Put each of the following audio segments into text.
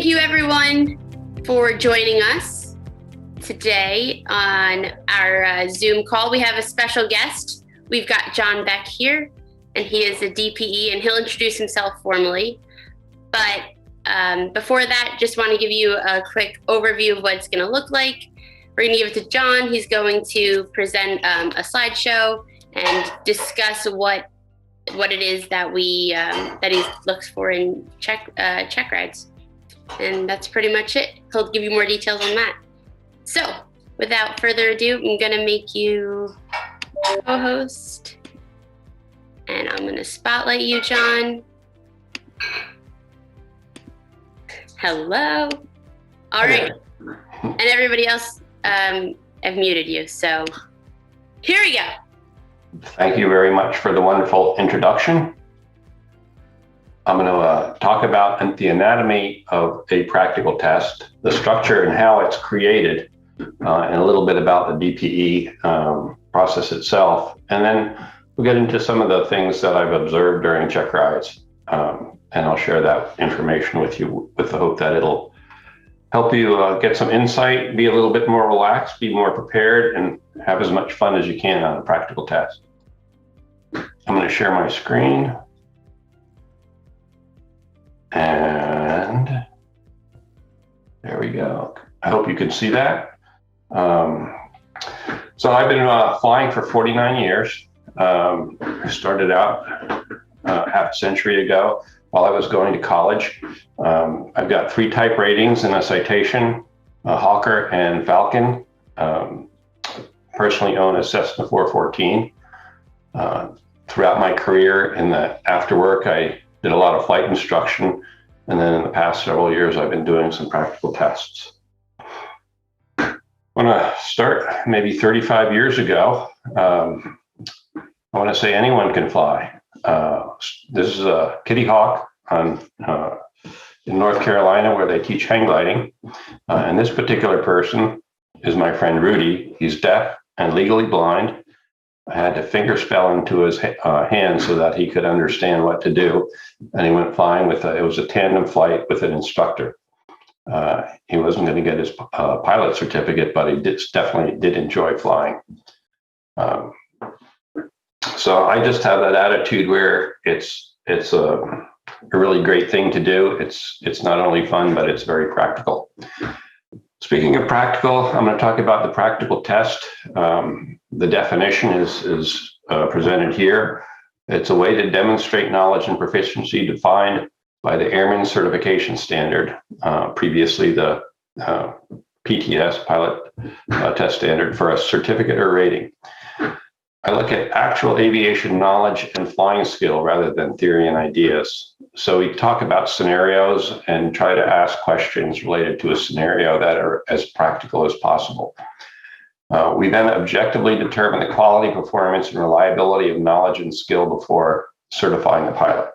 you everyone for joining us today on our Zoom call. We have a special guest. We've got John Beck here, and he is a DPE, and he'll introduce himself formally. But before that, just want to give you a quick overview of what it's going to look like. We're going to give it to John. He's going to present a slideshow and discuss what it is that that he looks for in check rides. And that's pretty much it. He'll give you more details on that. So without further ado, I'm going to make you co-host. And I'm going to spotlight you, John. Hello. All right. And everybody else, I've muted you. So here we go. Thank you very much for the wonderful introduction. I'm going to talk about the anatomy of a practical test, the structure and how it's created, and a little bit about the DPE process itself. And then we'll get into some of the things that I've observed during check rides. And I'll share that information with you with the hope that it'll help you get some insight, be a little bit more relaxed, be more prepared, and have as much fun as you can on a practical test. I'm going to share my screen. And there we go. I hope you can see that. So I've been flying for 49 years. I started out half a century ago while I was going to college. I've got 3 type ratings in a Citation, a Hawker, and Falcon. Personally own a Cessna 414. Throughout my career in the after work, I did a lot of flight instruction. And then in the past several years, I've been doing some practical tests. I want to start maybe 35 years ago. I want to say anyone can fly. This is a Kitty Hawk in North Carolina where they teach hang gliding. And this particular person is my friend Rudy. He's deaf and legally blind. I had to finger spell into his hand so that he could understand what to do. And he went flying with it was a tandem flight with an instructor. He wasn't going to get his pilot certificate, but he definitely did enjoy flying. So I just have that attitude where it's a really great thing to do. It's not only fun, but it's very practical. Speaking of practical, I'm going to talk about the practical test. The definition is presented here. It's a way to demonstrate knowledge and proficiency defined by the Airman Certification Standard, previously the PTS, Pilot Test Standard, for a certificate or rating. I look at actual aviation knowledge and flying skill rather than theory and ideas. So we talk about scenarios and try to ask questions related to a scenario that are as practical as possible. We then objectively determine the quality, performance, and reliability of knowledge and skill before certifying the pilot.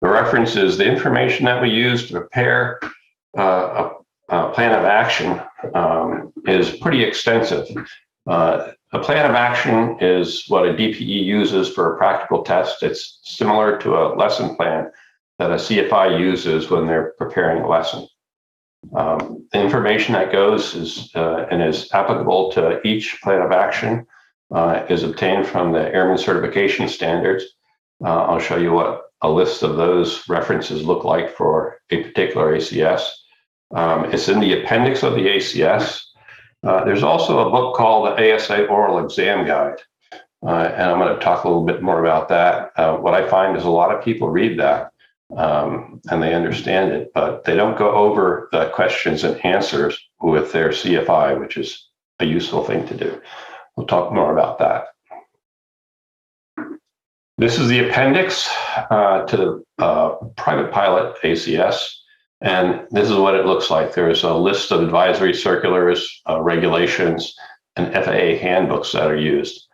The reference is the information that we use to prepare a plan of action is pretty extensive. A plan of action is what a DPE uses for a practical test. It's similar to a lesson plan that a CFI uses when they're preparing a lesson. The information that goes and is applicable to each plan of action is obtained from the Airman Certification Standards. I'll show you what a list of those references look like for a particular ACS. It's in the appendix of the ACS. There's also a book called the ASA Oral Exam Guide, and I'm going to talk a little bit more about that. What I find is a lot of people read that and they understand it, but they don't go over the questions and answers with their CFI, which is a useful thing to do. We'll talk more about that. This is the appendix to the private pilot ACS. And this is what it looks like. There's a list of advisory circulars, regulations, and FAA handbooks that are used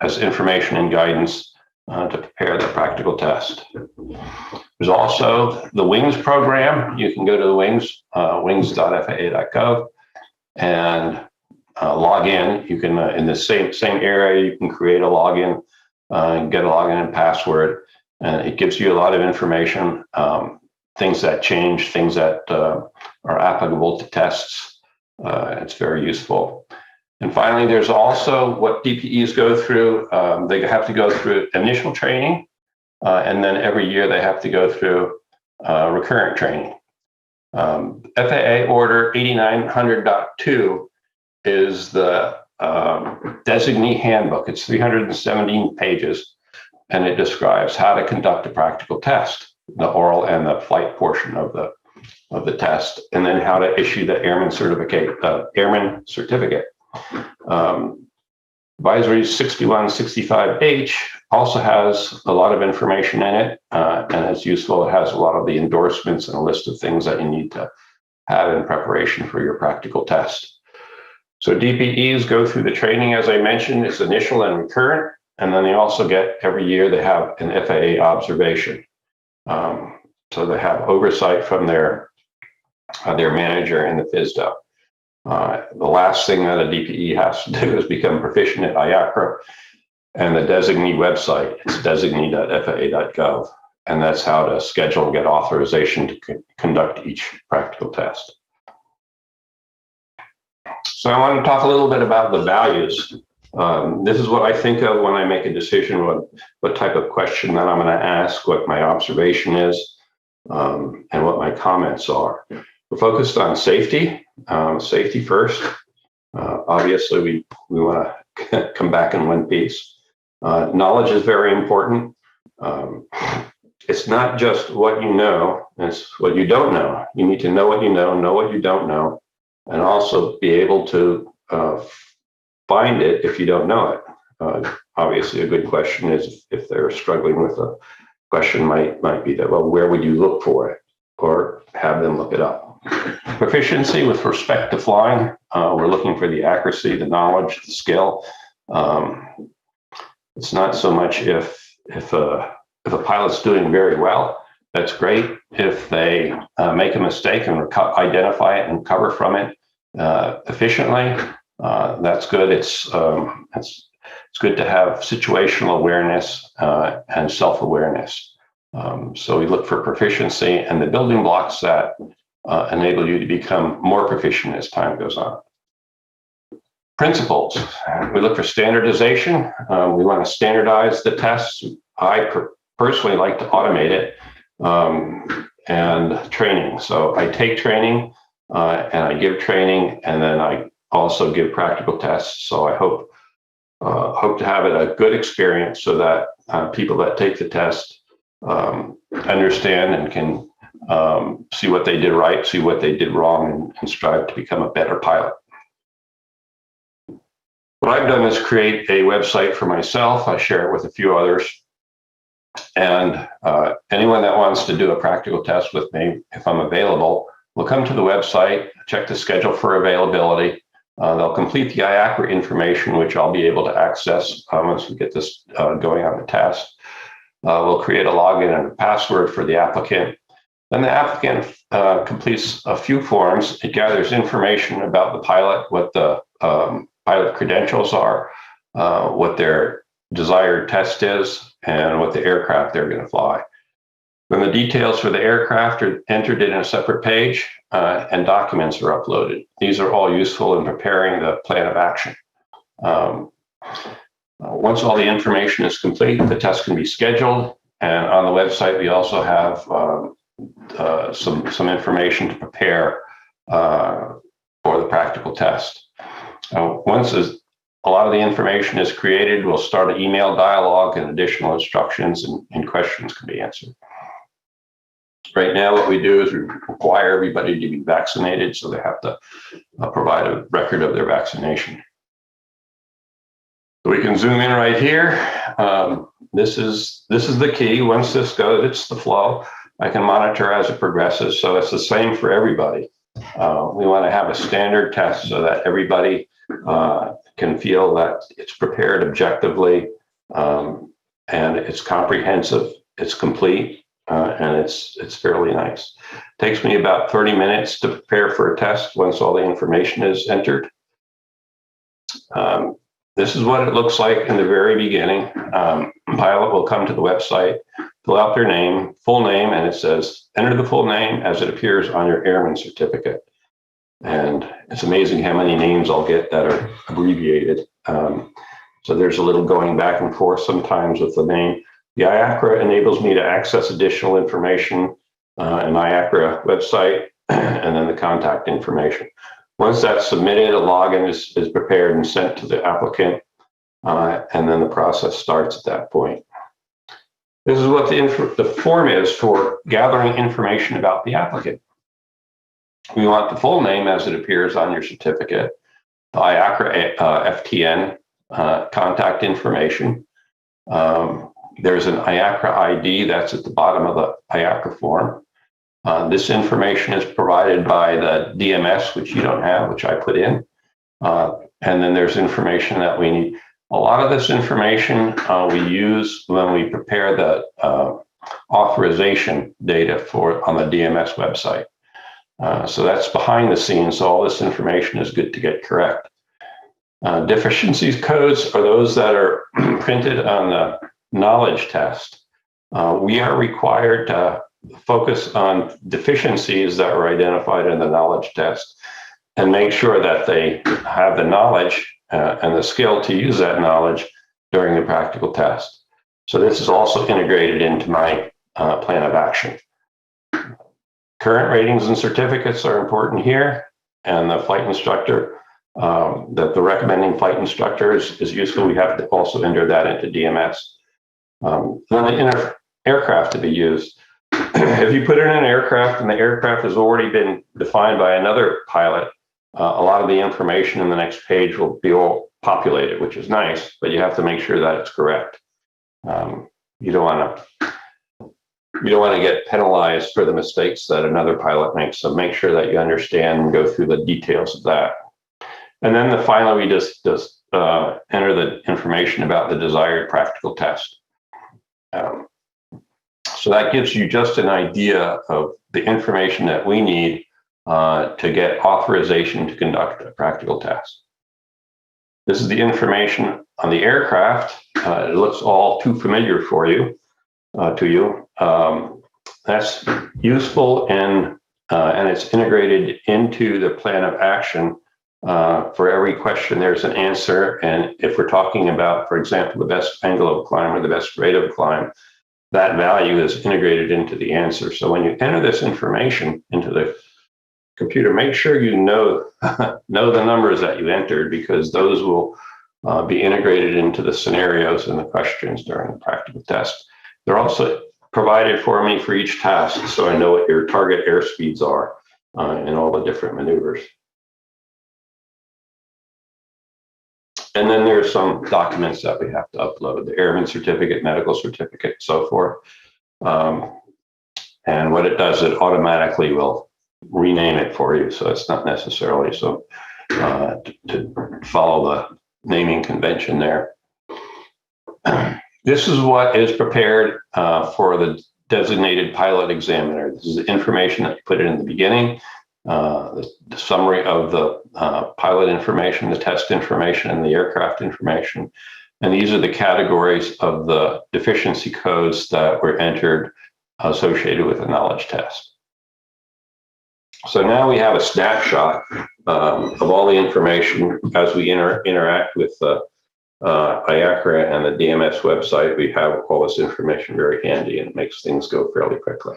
as information and guidance to prepare the practical test. There's also the WINGS program. You can go to the WINGS, wings.faa.gov, and log in. You can, in the same area, you can create a login and get a login and password. and it gives you a lot of information, things that change, things that are applicable to tests. It's very useful. And finally, there's also what DPEs go through. They have to go through initial training, and then every year they have to go through recurrent training. FAA Order 8900.2 is the designee handbook. It's 317 pages, and it describes how to conduct a practical test, the oral and the flight portion of the test, and then how to issue the airman certificate. Advisory 6165H also has a lot of information in it, and it's useful. It has a lot of the endorsements and a list of things that you need to have in preparation for your practical test. So DPEs go through the training, as I mentioned. It's initial and recurrent, and then they also get, every year they have an FAA observation. So they have oversight from their manager in the FSDO. The last thing that a DPE has to do is become proficient at IACRA, and the designee website, it's designee.faa.gov, and that's how to schedule and get authorization to conduct each practical test. So I want to talk a little bit about the values. This is what I think of when I make a decision, what type of question that I'm going to ask, what my observation is, and what my comments are. We're focused on safety, safety first. Obviously, we want to come back in one piece. Knowledge is very important. It's not just what you know, it's what you don't know. You need to know what you know what you don't know, and also be able to find it if you don't know it. Obviously, a good question is if they're struggling with a question might be that, well, where would you look for it? Or have them look it up. Proficiency with respect to flying, we're looking for the accuracy, the knowledge, the skill. It's not so much if a pilot's doing very well, that's great. If they make a mistake and identify it and recover from it efficiently, that's good. It's good to have situational awareness and self-awareness. So we look for proficiency and the building blocks that enable you to become more proficient as time goes on. Principles. We look for standardization. We want to standardize the tests. I personally like to automate it, and training. So I take training and I give training, and then I also give practical tests. So I hope to have it a good experience so that people that take the test understand and can see what they did right, see what they did wrong, and strive to become a better pilot. What I've done is create a website for myself. I share it with a few others. And anyone that wants to do a practical test with me, if I'm available, will come to the website, check the schedule for availability. They'll complete the IACRA information, which I'll be able to access once we get this going on the test. We'll create a login and a password for the applicant. Then the applicant completes a few forms. It gathers information about the pilot, what the pilot credentials are, what their desired test is, and what the aircraft they're going to fly. Then the details for the aircraft are entered in a separate page, and documents are uploaded. These are all useful in preparing the plan of action. Once all the information is complete, the test can be scheduled, and on the website we also have some information to prepare for the practical test. Once a lot of the information is created, we'll start an email dialogue, and additional instructions and questions can be answered. Right now, what we do is we require everybody to be vaccinated, so they have to provide a record of their vaccination. So we can zoom in right here. This is the key. Once this goes, it's the flow. I can monitor as it progresses, so it's the same for everybody. We want to have a standard test so that everybody can feel that it's prepared objectively, and it's comprehensive, it's complete, and it's fairly nice. It takes me about 30 minutes to prepare for a test once all the information is entered. This is what it looks like in the very beginning. Pilot will come to the website, fill out their name, full name, and it says, enter the full name as it appears on your airman certificate. And it's amazing how many names I'll get that are abbreviated. So there's a little going back and forth sometimes with the name. The IACRA enables me to access additional information in IACRA website and then the contact information. Once that's submitted, a login is prepared and sent to the applicant, and then the process starts at that point. This is what the form is for gathering information about the applicant. We want the full name as it appears on your certificate, the IACRA FTN contact information. There's an IACRA ID that's at the bottom of the IACRA form. This information is provided by the DMS, which you don't have, which I put in. And then there's information that we need. A lot of this information we use when we prepare the authorization data on the DMS website. So that's behind the scenes. So all this information is good to get correct. Deficiencies codes are those that are printed on the knowledge test. We are required to focus on deficiencies that were identified in the knowledge test and make sure that they have the knowledge and the skill to use that knowledge during the practical test. So this is also integrated into my plan of action. Current ratings and certificates are important here, and the flight instructor, that the recommending flight instructor is useful. We have to also enter that into DMS. Then the aircraft to be used. If you put in an aircraft and the aircraft has already been defined by another pilot, a lot of the information in the next page will be all populated, which is nice, but you have to make sure that it's correct. You don't want to get penalized for the mistakes that another pilot makes. So make sure that you understand and go through the details of that. And then finally, we just enter the information about the desired practical test. So that gives you just an idea of the information that we need to get authorization to conduct a practical test. This is the information on the aircraft. It looks all too familiar for you, that's useful and it's integrated into the plan of action. For every question, there's an answer. And if we're talking about, for example, the best angle of climb or the best rate of climb, that value is integrated into the answer. So when you enter this information into the computer, make sure you know the numbers that you entered, because those will be integrated into the scenarios and the questions during the practical test. They're also provided for me for each task, so I know what your target airspeeds are in all the different maneuvers. And then there's some documents that we have to upload, the airman certificate, medical certificate, so forth. And what it does, it automatically will rename it for you. So it's not necessarily so to follow the naming convention there. This is what is prepared for the designated pilot examiner. This is the information that you put in the beginning, the summary of the pilot information, the test information, and the aircraft information. And these are the categories of the deficiency codes that were entered associated with the knowledge test. So now we have a snapshot of all the information as we interact with IACRA and the DMS website. We have all this information very handy, and it makes things go fairly quickly.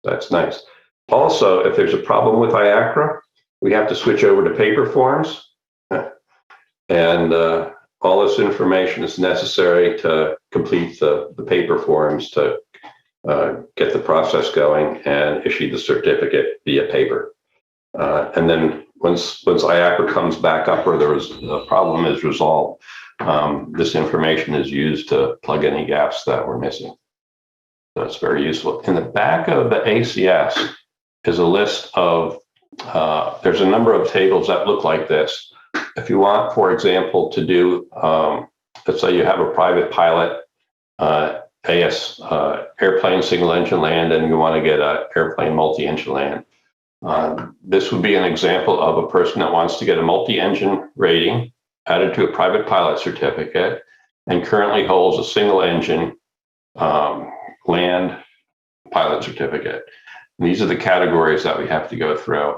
That's nice. Also, if there's a problem with IACRA, we have to switch over to paper forms. And all this information is necessary to complete the paper forms to get the process going and issue the certificate via paper. And then once IACRA comes back up or the problem is resolved, this information is used to plug any gaps that we're missing. So it's very useful. In the back of the ACS is a list of, there's a number of tables that look like this. If you want, for example, to do, let's say you have a private pilot, airplane single engine land, and you want to get an airplane multi-engine land. This would be an example of a person that wants to get a multi-engine rating added to a private pilot certificate and currently holds a single engine land, pilot certificate. And these are the categories that we have to go through.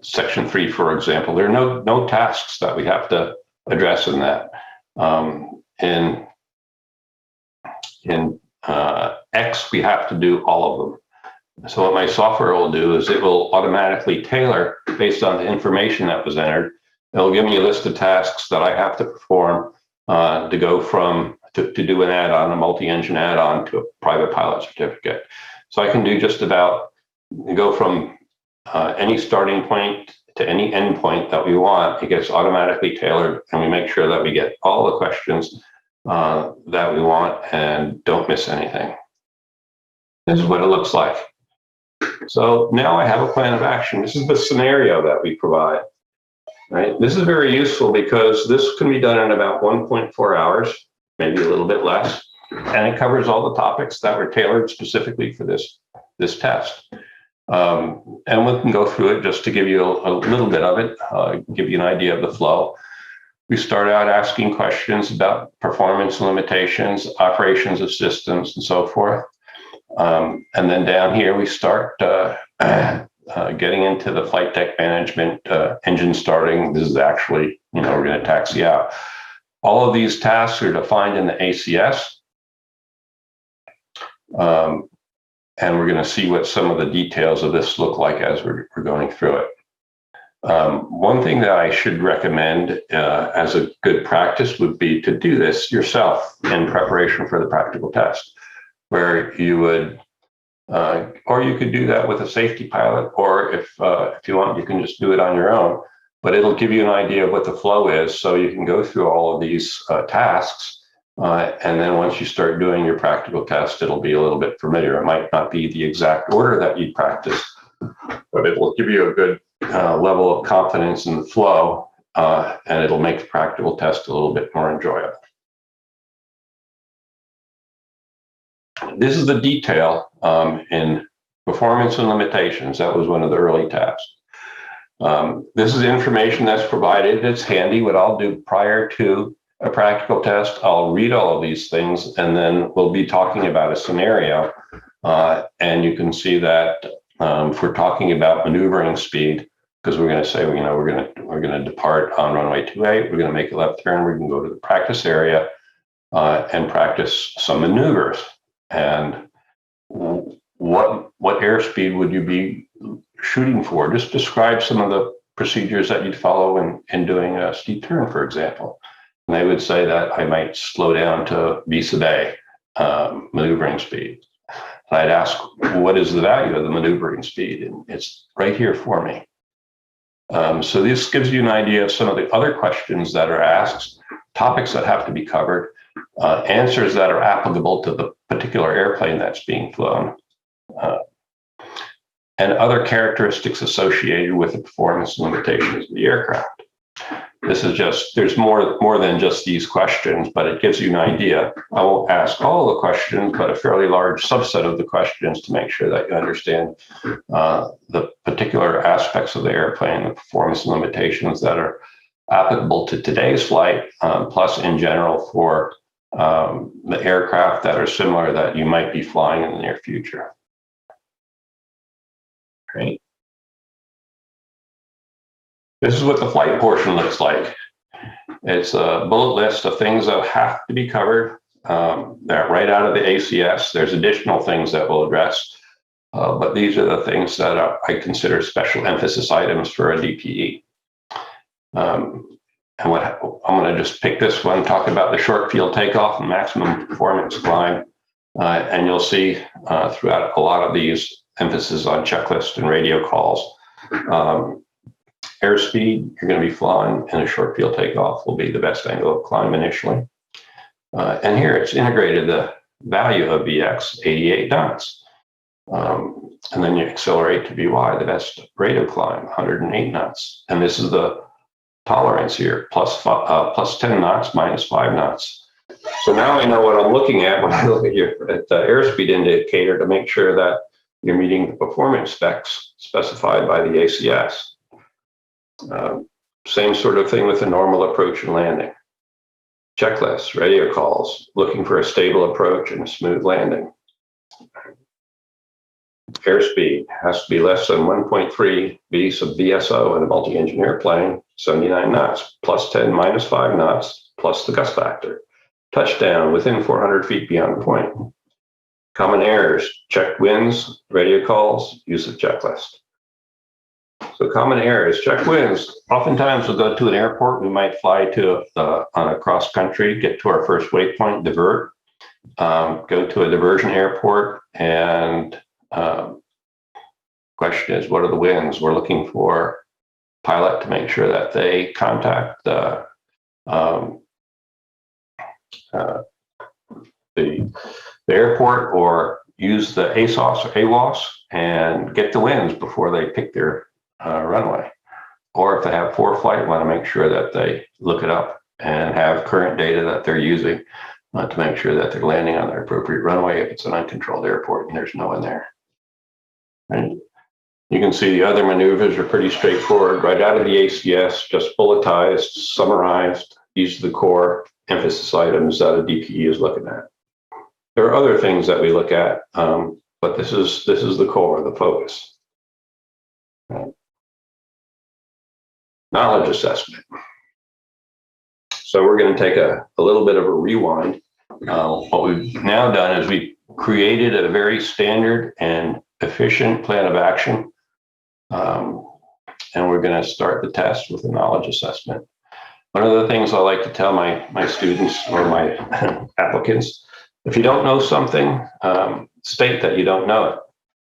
Section 3, for example, there are no tasks that we have to address in that. In X, we have to do all of them. So what my software will do is it will automatically tailor based on the information that was entered. It'll give me a list of tasks that I have to perform to go from to do an add-on, a multi-engine add-on to a private pilot certificate. So I can do just about go from any starting point to any endpoint that we want. It gets automatically tailored, and we make sure that we get all the questions that we want and don't miss anything. This is what it looks like. So now I have a plan of action. This is the scenario that we provide. Right? This is very useful because this can be done in about 1.4 hours, maybe a little bit less, and it covers all the topics that were tailored specifically for this test. And we can go through it just to give you a little bit of it, give you an idea of the flow. We start out asking questions about performance limitations, operations of systems, and so forth. And then down here, we start getting into the flight deck management, engine starting. This is actually, we're going to taxi out. All of these tasks are defined in the ACS. And we're going to see what some of the details of this look like as we're going through it. One thing that I should recommend as a good practice would be to do this yourself in preparation for the practical test, where you would, or you could do that with a safety pilot, or if you want, you can just do it on your own. But it'll give you an idea of what the flow is, so you can go through all of these tasks. And then once you start doing your practical test, it'll be a little bit familiar. It might not be the exact order that you practice, but it will give you a good level of confidence in the flow, and it'll make the practical test a little bit more enjoyable. This is the detail in performance and limitations. That was one of the early tasks. This is information that's provided. It's handy. What I'll do prior to a practical test, I'll read all of these things, and then we'll be talking about a scenario. And you can see that if we're talking about maneuvering speed, because we're going to say, we're going to depart on runway 28, we're going to make a left turn, we're going to go to the practice area and practice some maneuvers. And what airspeed would you be shooting for? Just describe some of the procedures that you'd follow in doing a steep turn, for example. And they would say that I might slow down to V sub A maneuvering speed. And I'd ask, what is the value of the maneuvering speed? And it's right here for me. So this gives you an idea of some of the other questions that are asked, topics that have to be covered, answers that are applicable to the particular airplane that's being flown, and other characteristics associated with the performance limitations of the aircraft. This is just, there's more than just these questions, but it gives you an idea. I won't ask all the questions, but a fairly large subset of the questions to make sure that you understand the particular aspects of the airplane, the performance limitations that are applicable to today's flight, plus in general for the aircraft that are similar that you might be flying in the near future. Great. This is what the flight portion looks like. It's a bullet list of things that have to be covered. They're right out of the ACS. There's additional things that we'll address, but these are the things that I consider special emphasis items for a DPE. And I'm going to just pick this one, talk about the short field takeoff and maximum performance climb. And you'll see throughout a lot of these emphasis on checklist and radio calls. Airspeed, you're going to be flying in a short field takeoff will be the best angle of climb initially. And here it's integrated the value of VX, 88 knots. And then you accelerate to VY, the best rate of climb, 108 knots. And this is the tolerance here, plus 10 knots, minus 5 knots. So now I know what I'm looking at when I look at the airspeed indicator to make sure that you're meeting the performance specs specified by the ACS. Same sort of thing with the normal approach and landing. Checklists, radio calls, looking for a stable approach and a smooth landing. Airspeed has to be less than 1.3 V sub VSO in a multi-engineer plane, 79 knots, plus 10 minus 5 knots, plus the gust factor. Touchdown within 400 feet beyond the point. Common errors: check winds, radio calls, use the checklist. So common errors: check winds. Oftentimes we'll go to an airport, we might fly to on a cross country, get to our first waypoint, divert, go to a diversion airport, and question is, what are the winds? We're looking for pilot to make sure that they contact the airport or use the ASOS or AWOS and get the winds before they pick their runway. Or if they have ForeFlight, want to make sure that they look it up and have current data that they're using to make sure that they're landing on their appropriate runway if it's an uncontrolled airport and there's no one there. And you can see the other maneuvers are pretty straightforward, right out of the ACS, just bulletized, summarized. These are the core emphasis items that a DPE is looking at. There are other things that we look at, but this is the core, the focus. Knowledge assessment. So we're going to take a little bit of a rewind. What we've now done is we've created a very standard and efficient plan of action. And we're going to start the test with a knowledge assessment. One of the things I like to tell my students or my applicants, if you don't know something, state that you don't know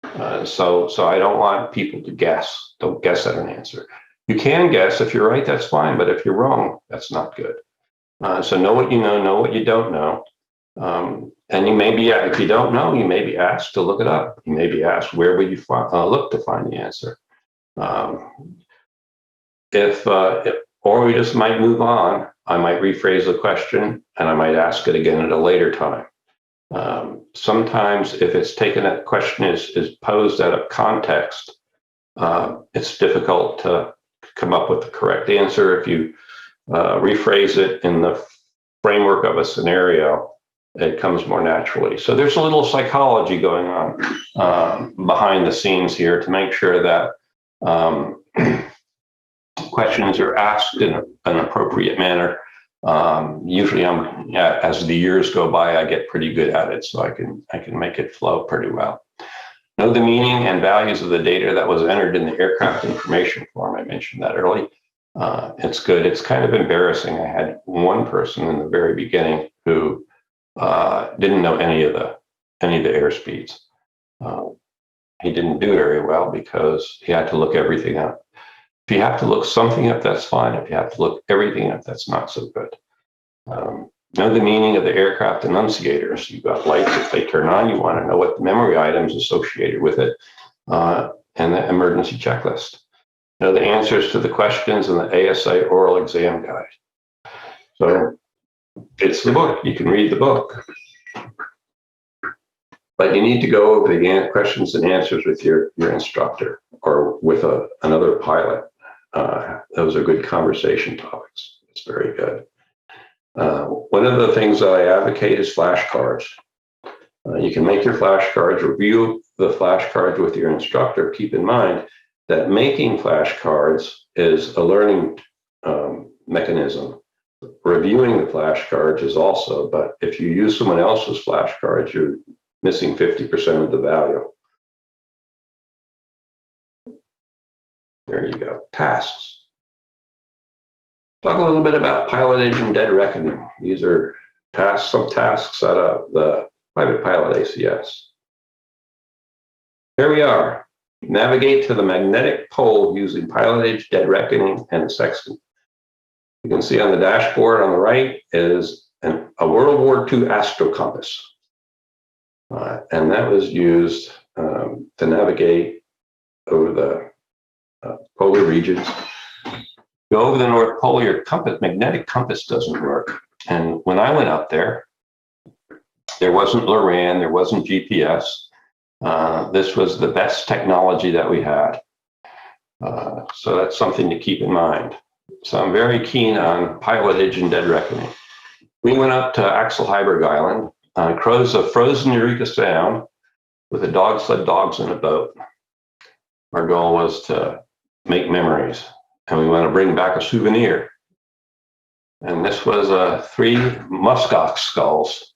it. So I don't want people to guess. Don't guess at an answer. You can guess. If you're right, that's fine. But if you're wrong, that's not good. So know what you know what you don't know. And you may be, if you don't know, you may be asked to look it up. You may be asked, where would you look to find the answer? Or we just might move on. I might rephrase the question and I might ask it again at a later time. Sometimes if it's taken, that question is posed out of context, it's difficult to come up with the correct answer. If you rephrase it in the framework of a scenario, it comes more naturally. So there's a little psychology going on behind the scenes here to make sure that questions are asked in an appropriate manner. Usually as the years go by, I get pretty good at it, so I can make it flow pretty well. Know the meaning and values of the data that was entered in the aircraft information form. I mentioned that early. It's good. It's kind of embarrassing. I had one person in the very beginning who didn't know any of the airspeeds. He didn't do very well because he had to look everything up. If you have to look something up, that's fine. If you have to look everything up, that's not so good. Know the meaning of the aircraft enunciators. You've got lights. If they turn on, you want to know what the memory items associated with it and the emergency checklist. Know the answers to the questions in the ASA oral exam guide. So it's the book. You can read the book. But you need to go over the questions and answers with your instructor or with another pilot. Those are good conversation topics. It's very good. One of the things that I advocate is flashcards. You can make your flashcards, review the flashcards with your instructor. Keep in mind that making flashcards is a learning mechanism. Reviewing the flashcards is also, but if you use someone else's flashcards, you're missing 50% of the value. There you go. Tasks. Talk a little bit about pilotage and dead reckoning. These are tasks, some tasks out of the private pilot ACS. Here we are. Navigate to the magnetic pole using pilotage, dead reckoning, and a sextant. You can see on the dashboard on the right is a World War II astro compass. And that was used to navigate over the polar regions. Go over the North Pole, your magnetic compass doesn't work. And when I went up there, there wasn't LORAN, there wasn't GPS. This was the best technology that we had. So that's something to keep in mind. So I'm very keen on pilotage and dead reckoning. We went up to Axel Heiberg Island, crossed the frozen Eureka Sound, with a dog sled, dogs in a boat. Our goal was to make memories, and we want to bring back a souvenir. And this was 3 muskox skulls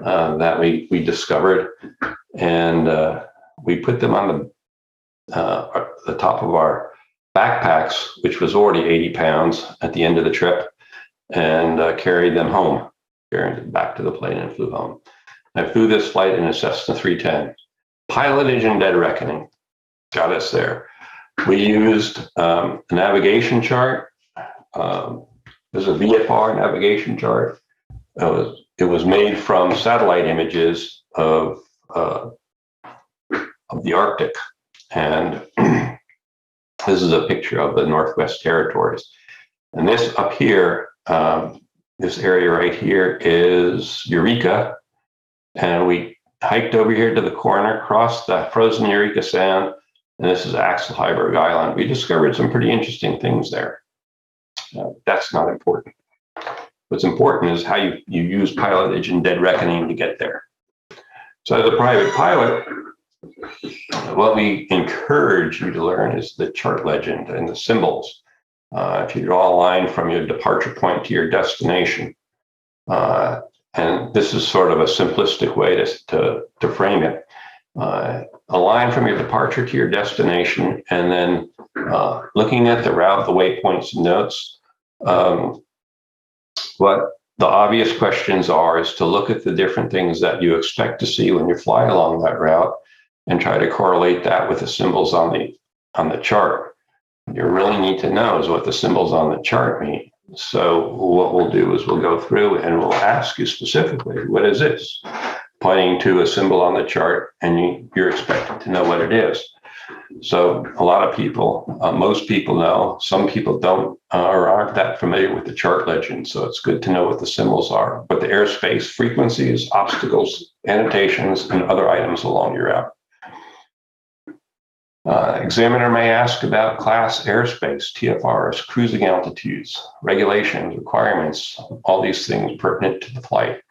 that we discovered, and we put them on the top of our backpacks, which was already 80 pounds at the end of the trip, and carried them home, carried them back to the plane and flew home. I flew this flight in a Cessna 310. Pilotage and dead reckoning got us there. We used a navigation chart. There's a VFR navigation chart. It was made from satellite images of the Arctic. And this is a picture of the Northwest Territories. And this up here, this area right here is Eureka. And we hiked over here to the corner, crossed the frozen Eureka Sound, and this is Axel Heiberg Island. We discovered some pretty interesting things there. That's not important. What's important is how you use pilotage and dead reckoning to get there. So as a private pilot, what we encourage you to learn is the chart legend and the symbols. If you draw a line from your departure point to your destination, and this is sort of a simplistic way to frame it. A line from your departure to your destination, and then looking at the route, the waypoints and notes. What the obvious questions are is to look at the different things that you expect to see when you fly along that route and try to correlate that with the symbols on the chart. What you really need to know is what the symbols on the chart mean. So what we'll do is we'll go through and we'll ask you specifically, what is this? Pointing to a symbol on the chart, and you're expected to know what it is. So a lot of people, most people know, some people don't or aren't that familiar with the chart legend. So it's good to know what the symbols are, what the airspace, frequencies, obstacles, annotations, and other items along your route. Examiner may ask about class airspace, TFRs, cruising altitudes, regulations, requirements, all these things pertinent to the flight.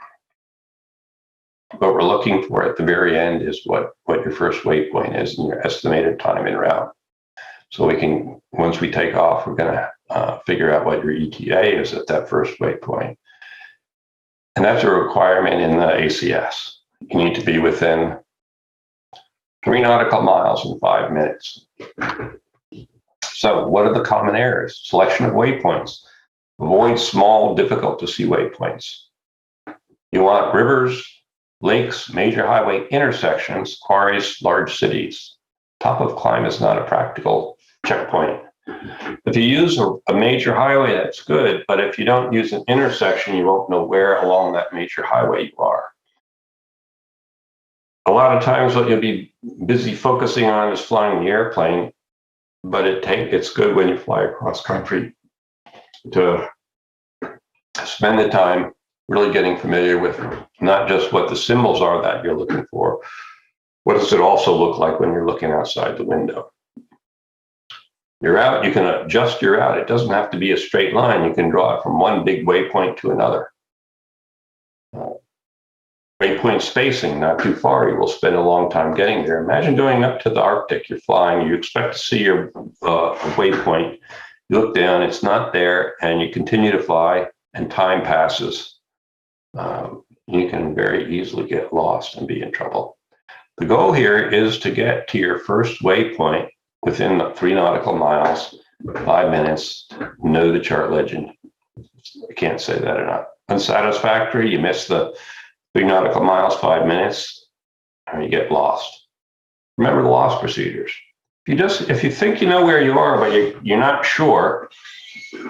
What we're looking for at the very end is what your first waypoint is and your estimated time en route. So we can, once we take off, we're going to figure out what your ETA is at that first waypoint. And that's a requirement in the ACS. You need to be within 3 nautical miles in 5 minutes. So what are the common errors? Selection of waypoints. Avoid small, difficult to see waypoints. You want rivers, lakes, major highway intersections, quarries, large cities. Top of climb is not a practical checkpoint. If you use a major highway, that's good, but if you don't use an intersection, you won't know where along that major highway you are. A lot of times what you'll be busy focusing on is flying the airplane, but it's good when you fly across country to spend the time really getting familiar with not just what the symbols are that you're looking for, what does it also look like when you're looking outside the window? Your route, you can adjust your route. It doesn't have to be a straight line. You can draw it from one big waypoint to another. Waypoint spacing, not too far. You will spend a long time getting there. Imagine going up to the Arctic. You're flying. You expect to see your waypoint. You look down. It's not there, and you continue to fly, and time passes. You can very easily get lost and be in trouble. The goal here is to get to your first waypoint within 3 nautical miles, 5 minutes. Know the chart legend. I can't say that enough. Unsatisfactory. You miss the 3 nautical miles, 5 minutes, or you get lost. Remember the loss procedures. If you think you know where you are, but you're not sure,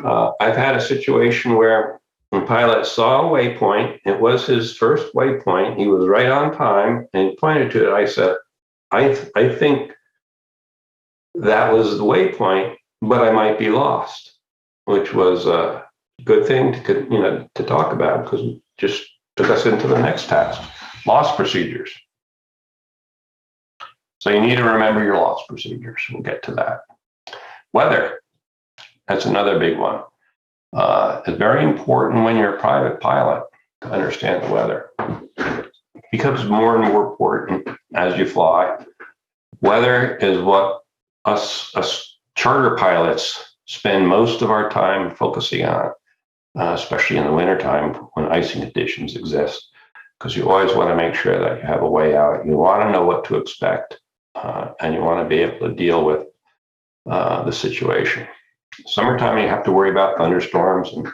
I've had a situation where a pilot saw a waypoint. It was his first waypoint. He was right on time and he pointed to it. I said, I think that was the waypoint, but I might be lost, which was a good thing to talk about because it just took us into the next task, loss procedures. So you need to remember your loss procedures. We'll get to that. Weather, that's another big one. It's very important when you're a private pilot to understand the weather. becomes more and more important as you fly. Weather is what us charter pilots spend most of our time focusing on, especially in the wintertime when icing conditions exist, because you always want to make sure that you have a way out. You want to know what to expect, and you want to be able to deal with the situation. Summertime, you have to worry about thunderstorms and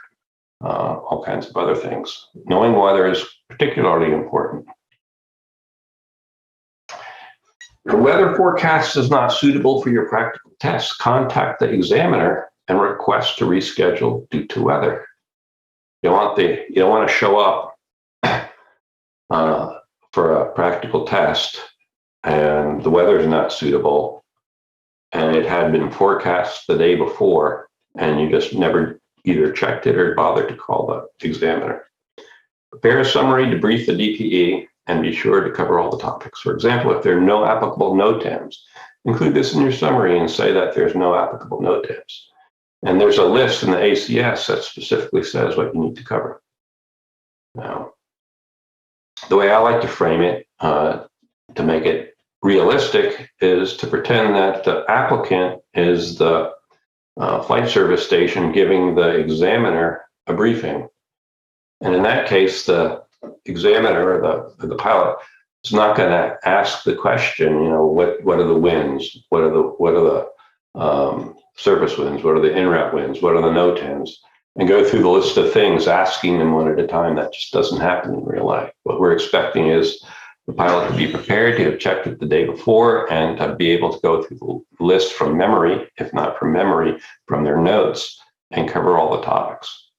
all kinds of other things. Knowing weather is particularly important. The weather forecast is not suitable for your practical tests. Contact the examiner and request to reschedule due to weather. You don't want to show up for a practical test and the weather is not suitable and it had been forecast the day before and you just never either checked it or bothered to call the examiner. Prepare a summary to brief the DPE and be sure to cover all the topics. For example, if there are no applicable NOTAMs, include this in your summary and say that there's no applicable NOTAMs. And there's a list in the ACS that specifically says what you need to cover. Now, the way I like to frame it to make it realistic is to pretend that the applicant is the flight service station giving the examiner a briefing. And in that case, the examiner or the pilot is not going to ask the question, you know, what are the winds? What are the surface winds? What are the in-route winds? What are the NOTAMs? And go through the list of things, asking them one at a time. That just doesn't happen in real life. What we're expecting is the pilot to be prepared, to have checked it the day before, and to be able to go through the list from memory, if not from memory, from their notes, and cover all the topics.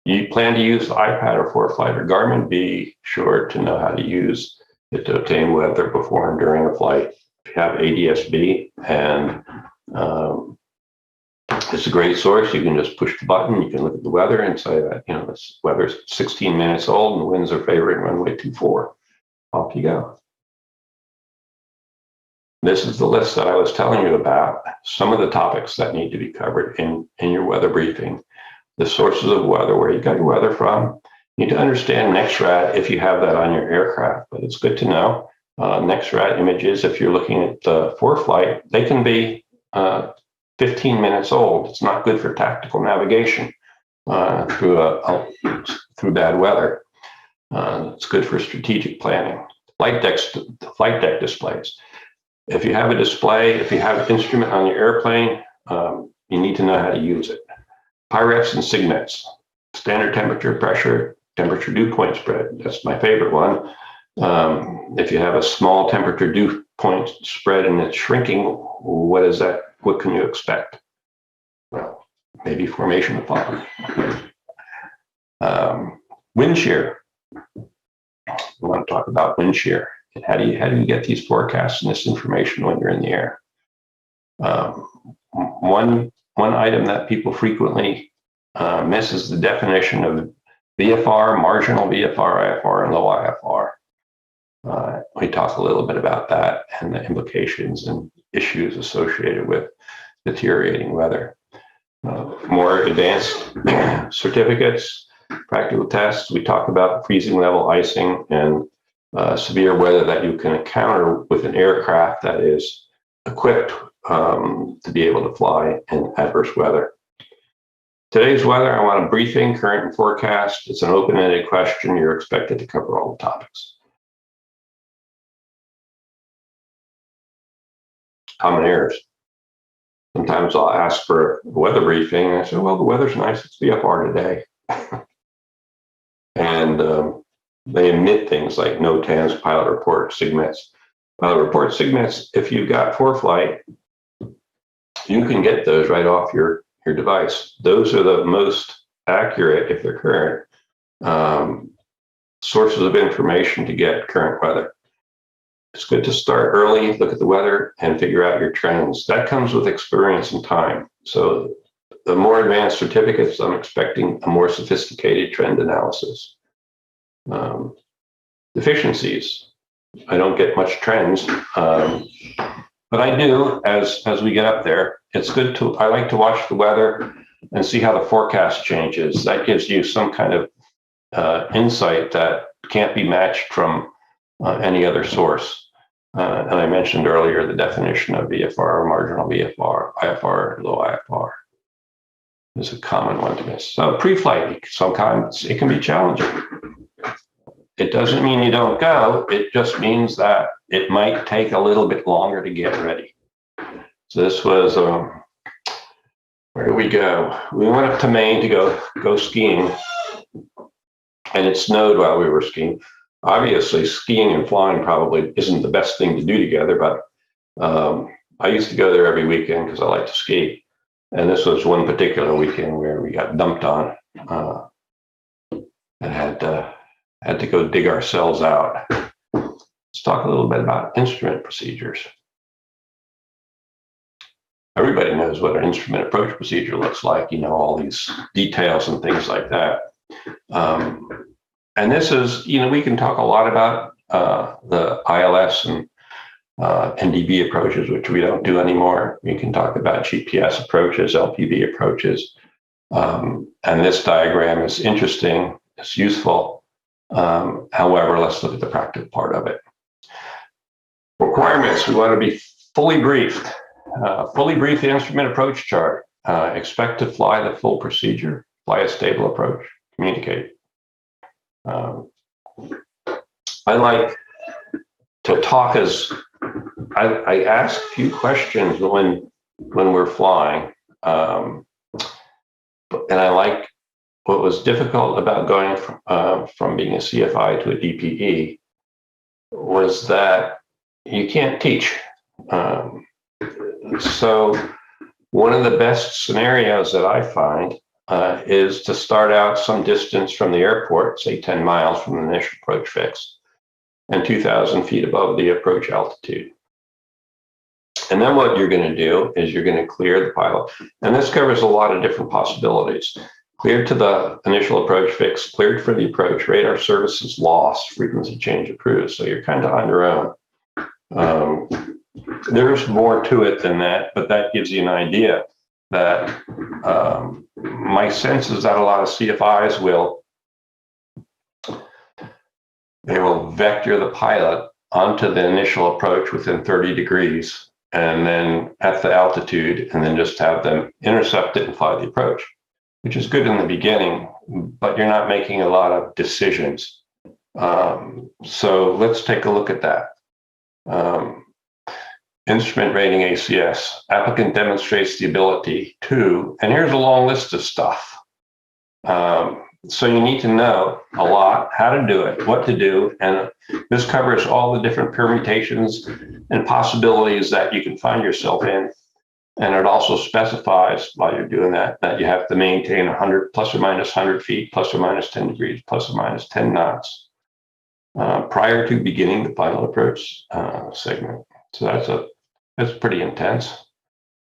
You plan to use the iPad or ForeFlight or Garmin, be sure to know how to use it to obtain weather before and during a flight. If you have ADS-B, and it's a great source, you can just push the button, you can look at the weather and say that, you know, this weather's 16 minutes old and the winds are favoring runway 24. Off you go. This is the list that I was telling you about, some of the topics that need to be covered in your weather briefing. The sources of weather, where you got your weather from. You need to understand NEXRAD if you have that on your aircraft, but it's good to know. NEXRAD images, if you're looking at the ForeFlight, they can be 15 minutes old. It's not good for tactical navigation through bad weather. It's good for strategic planning. Flight deck displays. If you have a display, if you have an instrument on your airplane, you need to know how to use it. PIREFs and SIGMETs, standard temperature, pressure, temperature dew point spread. That's my favorite one. If you have a small temperature dew point spread and it's shrinking, what is that? What can you expect? Well, maybe formation of fog. Wind shear. We want to talk about wind shear. How do you get these forecasts and this information when you're in the air? One item that people frequently miss is the definition of VFR, marginal VFR, IFR, and low IFR. We talk a little bit about that and the implications and issues associated with deteriorating weather. More advanced certificates, practical tests, we talk about freezing level icing and severe weather that you can encounter with an aircraft that is equipped to be able to fly in adverse weather. Today's weather, I want a briefing, current and forecast. It's an open-ended question. You're expected to cover all the topics. Common errors. Sometimes I'll ask for a weather briefing and I say, well, the weather's nice, it's VFR today. And they omit things like NOTAMs, pilot report, SIGMETs. Pilot report, SIGMETs, if you've got ForeFlight, you can get those right off your device. Those are the most accurate, if they're current, sources of information to get current weather. It's good to start early, look at the weather, and figure out your trends. That comes with experience and time. So the more advanced certificates, I'm expecting a more sophisticated trend analysis. Deficiencies. I don't get much trends, but I do as we get up there. It's good to, I like to watch the weather and see how the forecast changes. That gives you some kind of insight that can't be matched from any other source. And I mentioned earlier the definition of VFR, marginal VFR, IFR, low IFR is a common one to miss. So pre-flight, sometimes it can be challenging. It doesn't mean you don't go. It just means that it might take a little bit longer to get ready. So this was, where did we go? We went up to Maine to go skiing, and it snowed while we were skiing. Obviously, skiing and flying probably isn't the best thing to do together, but I used to go there every weekend because I like to ski. And this was one particular weekend where we got dumped on and had to go dig ourselves out. Let's talk a little bit about instrument procedures. Everybody knows what an instrument approach procedure looks like, you know, all these details and things like that. And this is, you know, we can talk a lot about the ILS and NDB approaches, which we don't do anymore. We can talk about GPS approaches, LPV approaches. And this diagram is interesting, it's useful. However, let's look at the practical part of it. Requirements, we want to be fully briefed. Fully brief the instrument approach chart. Expect to fly the full procedure, fly a stable approach, communicate. I like to talk as I ask a few questions when we're flying, and I like what was difficult about going from being a CFI to a DPE was that you can't teach. So one of the best scenarios that I find is to start out some distance from the airport, say 10 miles from the initial approach fix, and 2,000 feet above the approach altitude. And then what you're going to do is you're going to clear the pilot. And this covers a lot of different possibilities. Cleared to the initial approach fix, cleared for the approach, radar services lost, frequency change approved. So you're kind of on your own. There's more to it than that, but that gives you an idea that my sense is that a lot of CFIs will vector the pilot onto the initial approach within 30 degrees and then at the altitude, and then just have them intercept it and fly the approach, which is good in the beginning, but you're not making a lot of decisions. So let's take a look at that. Instrument rating ACS, applicant demonstrates the ability to, and here's a long list of stuff. So you need to know a lot, how to do it, what to do, and this covers all the different permutations and possibilities that you can find yourself in. And it also specifies while you're doing that you have to maintain 100 plus or minus 100 feet, plus or minus 10 degrees, plus or minus 10 knots prior to beginning the final approach segment. So that's pretty intense.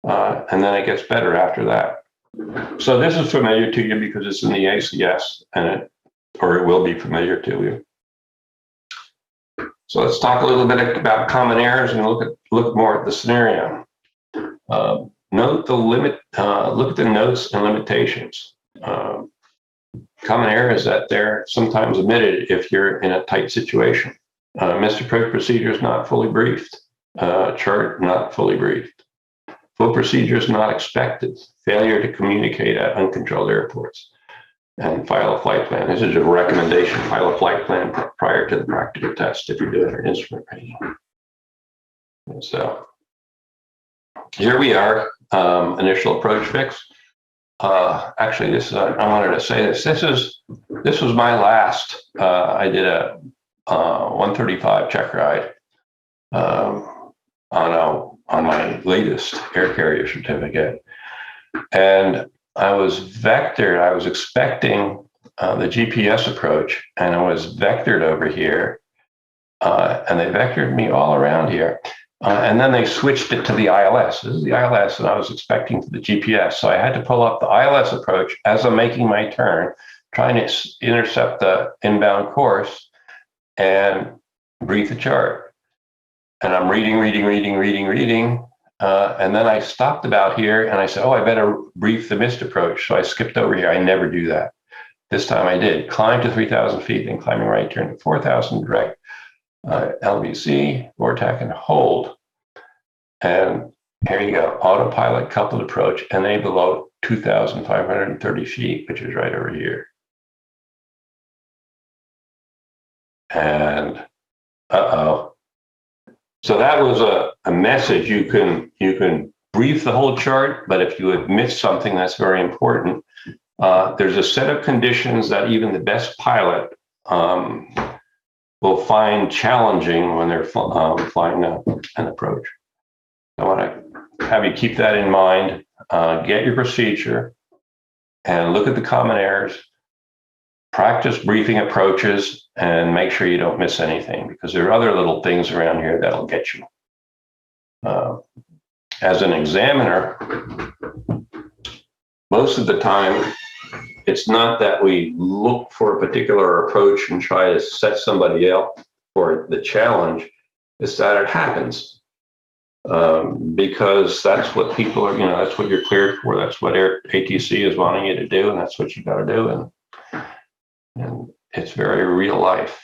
And then it gets better after that. So this is familiar to you because it's in the ACS, and it will be familiar to you. So let's talk a little bit about common errors and look more at the scenario. Note the limit. Look at the notes and limitations. Common error is that they're sometimes omitted if you're in a tight situation. Missed approach procedure is not fully briefed. Chart not fully briefed. Full procedures not expected. Failure to communicate at uncontrolled airports. And file a flight plan. This is a recommendation. File a flight plan prior to the practical test if you're doing an instrument rating. And so here we are, initial approach fix. Actually, this I wanted to say this. This was my last. I did a 135 check ride on my latest air carrier certificate, and I was vectored. I was expecting the GPS approach, and I was vectored over here, and they vectored me all around here. And then they switched it to the ILS. This is the ILS, and I was expecting the GPS. So I had to pull up the ILS approach as I'm making my turn, trying to intercept the inbound course and brief the chart. And I'm reading. And then I stopped about here and I said, oh, I better brief the missed approach. So I skipped over here. I never do that. This time I did. Climb to 3,000 feet, then climbing right turn to 4,000 direct. LVC, Vortac, and hold. And here you go, autopilot coupled approach, and they below 2,530 feet, which is right over here. And uh-oh. So that was a message. You can brief the whole chart, but if you had missed something that's very important, there's a set of conditions that even the best pilot will find challenging when they're flying an approach. I want to have you keep that in mind, get your procedure, and look at the common errors, practice briefing approaches, and make sure you don't miss anything, because there are other little things around here that'll get you. As an examiner, most of the time, it's not that we look for a particular approach and try to set somebody else for the challenge, it's that it happens. Because that's what people are, that's what you're cleared for. That's what ATC is wanting you to do, and that's what you got to do. And it's very real life.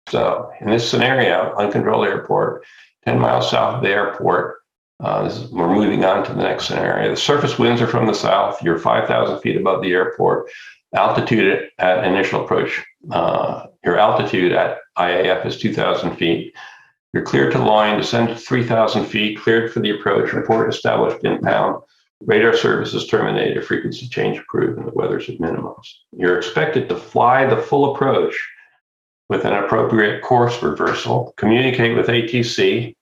So in this scenario, uncontrolled airport, 10 miles south of the airport, we're moving on to the next scenario. The surface winds are from the south. You're 5,000 feet above the airport. Altitude at initial approach. Your altitude at IAF is 2,000 feet. You're cleared to line, descend to 3,000 feet, cleared for the approach, report established inbound. Radar service is terminated, frequency change approved, and the weather's at minimums. You're expected to fly the full approach with an appropriate course reversal, communicate with ATC,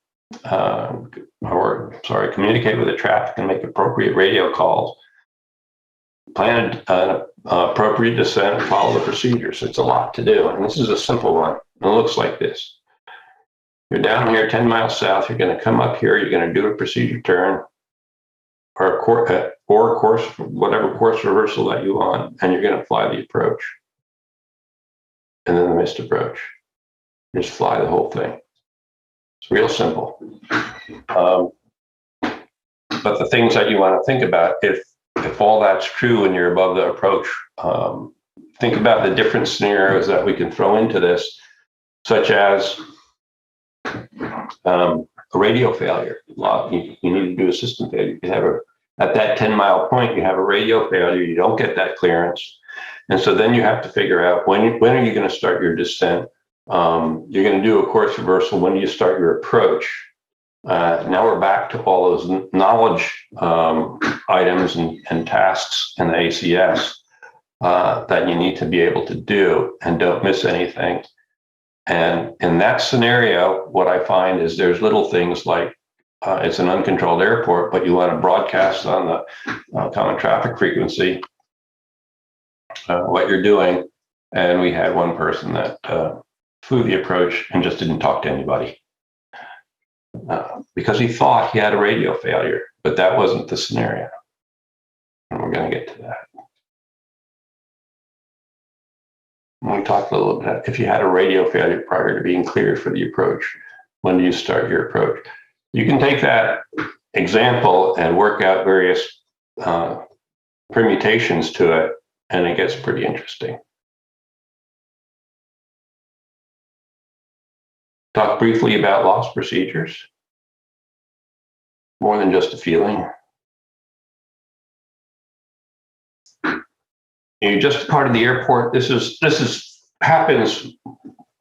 communicate with the traffic and make appropriate radio calls, plan an appropriate descent, follow the procedures. It's a lot to do, and this is a simple one. It looks like this. You're down here 10 miles south, you're going to come up here, you're going to do a procedure turn, or course, whatever course reversal that you want, and you're going to fly the approach. And then the missed approach. Just fly the whole thing. It's real simple. But the things that you want to think about, if all that's true and you're above the approach, think about the different scenarios that we can throw into this, such as a radio failure. You need to do a system failure. You have at that 10-mile point, you have a radio failure. You don't get that clearance. And so then you have to figure out when are you going to start your descent? You're going to do a course reversal. When do you start your approach? Now we're back to all those knowledge items and tasks in the ACS that you need to be able to do and don't miss anything. And in that scenario, what I find is there's little things like it's an uncontrolled airport, but you want to broadcast on the common traffic frequency what you're doing. And we had one person that flew the approach and just didn't talk to anybody because he thought he had a radio failure, but that wasn't the scenario. And we're going to get to that. We talked a little bit, if you had a radio failure prior to being cleared for the approach, when do you start your approach? You can take that example and work out various permutations to it, and it gets pretty interesting. Talk briefly about loss procedures. More than just a feeling. You just departed the airport. This happens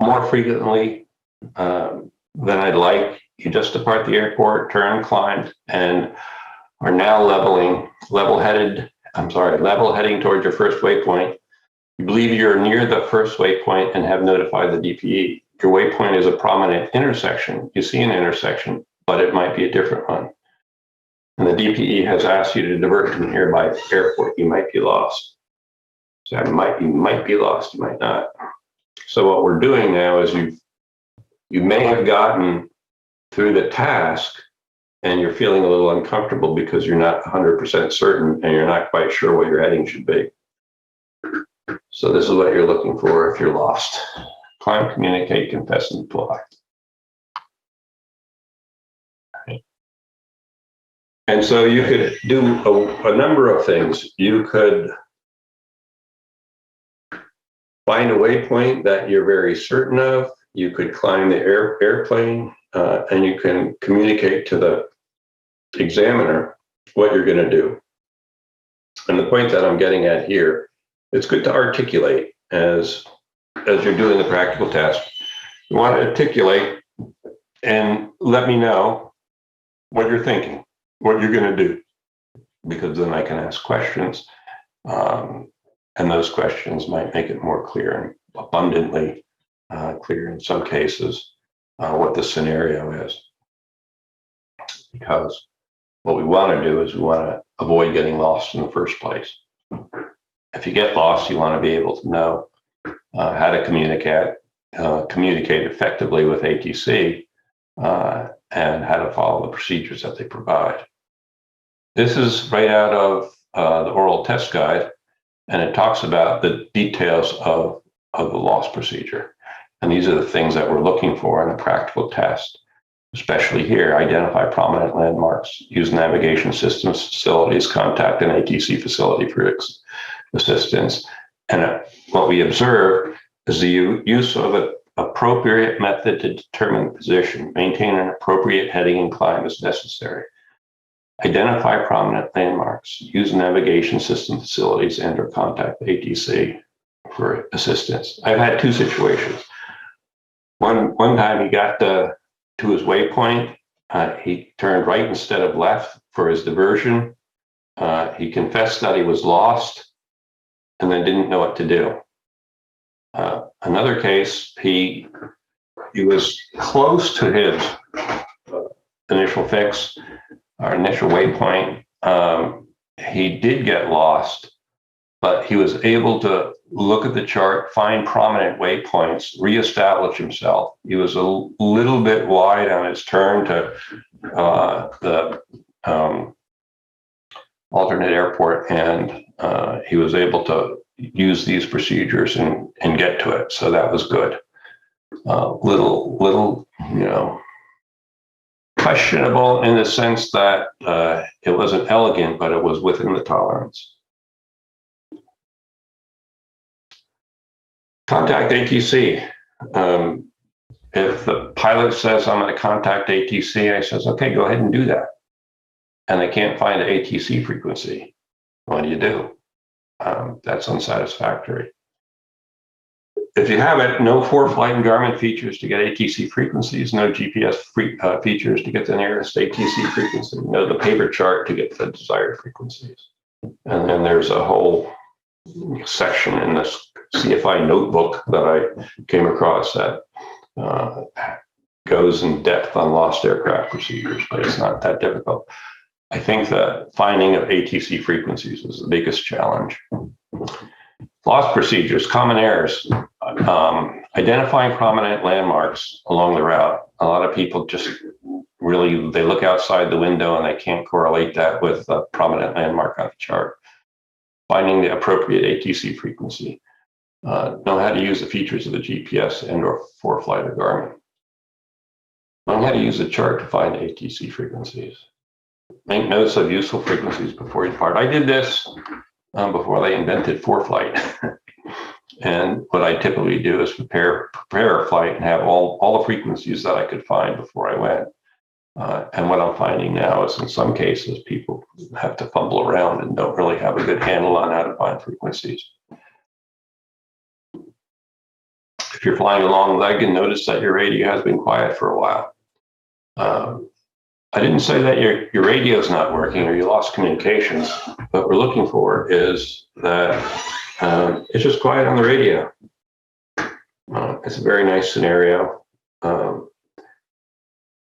more frequently than I'd like. You just depart the airport, turn, climbed, and are now level heading towards your first waypoint. You believe you're near the first waypoint and have notified the DPE. Your waypoint is a prominent intersection. You see an intersection, but it might be a different one. And the DPE has asked you to divert to a nearby airport. You might be lost. So you might be lost, you might not. So what we're doing now is you may have gotten through the task and you're feeling a little uncomfortable because you're not 100% certain and you're not quite sure what your heading should be. So this is what you're looking for if you're lost. Climb, communicate, confess, and apply. And so you could do a number of things. You could find a waypoint that you're very certain of. You could climb the airplane and you can communicate to the examiner what you're going to do. And the point that I'm getting at here, it's good to articulate as you're doing the practical test. You want to articulate and let me know what you're thinking, what you're going to do, because then I can ask questions. And those questions might make it more clear and abundantly clear in some cases what the scenario is. Because what we want to do is we want to avoid getting lost in the first place. If you get lost, you want to be able to know how to communicate effectively with ATC and how to follow the procedures that they provide. This is right out of the oral test guide, and it talks about the details of the loss procedure. And these are the things that we're looking for in a practical test, especially here: identify prominent landmarks, use navigation systems, facilities, contact an ATC facility for assistance. And what we observe is the use of an appropriate method to determine position, maintain an appropriate heading and climb as necessary. Identify prominent landmarks, use navigation system facilities, and or contact ATC for assistance. I've had two situations. One time he got to his waypoint, he turned right instead of left for his diversion. He confessed that he was lost and then didn't know what to do. Another case, he was close to his initial fix, our initial waypoint. He did get lost, but he was able to look at the chart, find prominent waypoints, reestablish himself. He was a little bit wide on his turn to the alternate airport, and he was able to use these procedures and get to it. So that was good. Little, questionable in the sense that it wasn't elegant, but it was within the tolerance. Contact ATC. If the pilot says I'm going to contact ATC, I says, okay, go ahead and do that. And they can't find an ATC frequency. What do you do? That's unsatisfactory. If you have it, no ForeFlight and Garmin features to get ATC frequencies, no GPS features to get the nearest ATC frequency, no the paper chart to get the desired frequencies. And then there's a whole section in this CFI notebook that I came across that goes in depth on lost aircraft procedures, but it's not that difficult. I think the finding of ATC frequencies was the biggest challenge. Lost procedures, common errors, identifying prominent landmarks along the route. A lot of people just really, they look outside the window and they can't correlate that with a prominent landmark on the chart. Finding the appropriate ATC frequency. Know how to use the features of the GPS and or ForeFlight or Garmin. Learn how to use the chart to find ATC frequencies. Make notes of useful frequencies before you depart. I did this before they invented ForeFlight. And what I typically do is prepare a flight and have all the frequencies that I could find before I went. And what I'm finding now is in some cases, people have to fumble around and don't really have a good handle on how to find frequencies. If you're flying a long leg and notice that your radio has been quiet for a while, I didn't say that your radio is not working or you lost communications. What we're looking for is that it's just quiet on the radio. It's a very nice scenario. And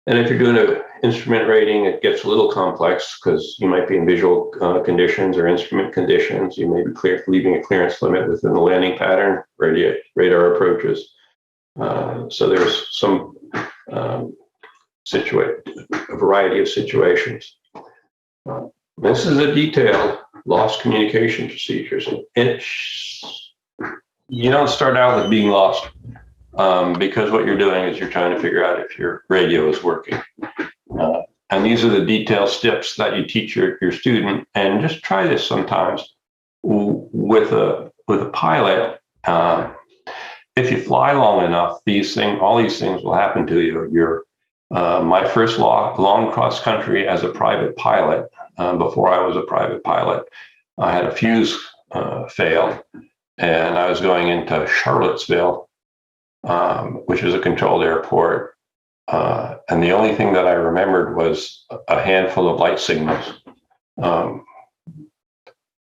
if you're doing an instrument rating, it gets a little complex because you might be in visual conditions or instrument conditions. You may be leaving a clearance limit within the landing pattern, radar approaches. So there's some a variety of situations. This is a detailed lost communication procedures. You don't start out with being lost because what you're doing is you're trying to figure out if your radio is working. And these are the detailed steps that you teach your student. And just try this sometimes with a pilot. if you fly long enough, all these things will happen to you. My first long cross country as a private pilot, before I was a private pilot, I had a fuse fail, and I was going into Charlottesville, which is a controlled airport. And the only thing that I remembered was a handful of light signals. I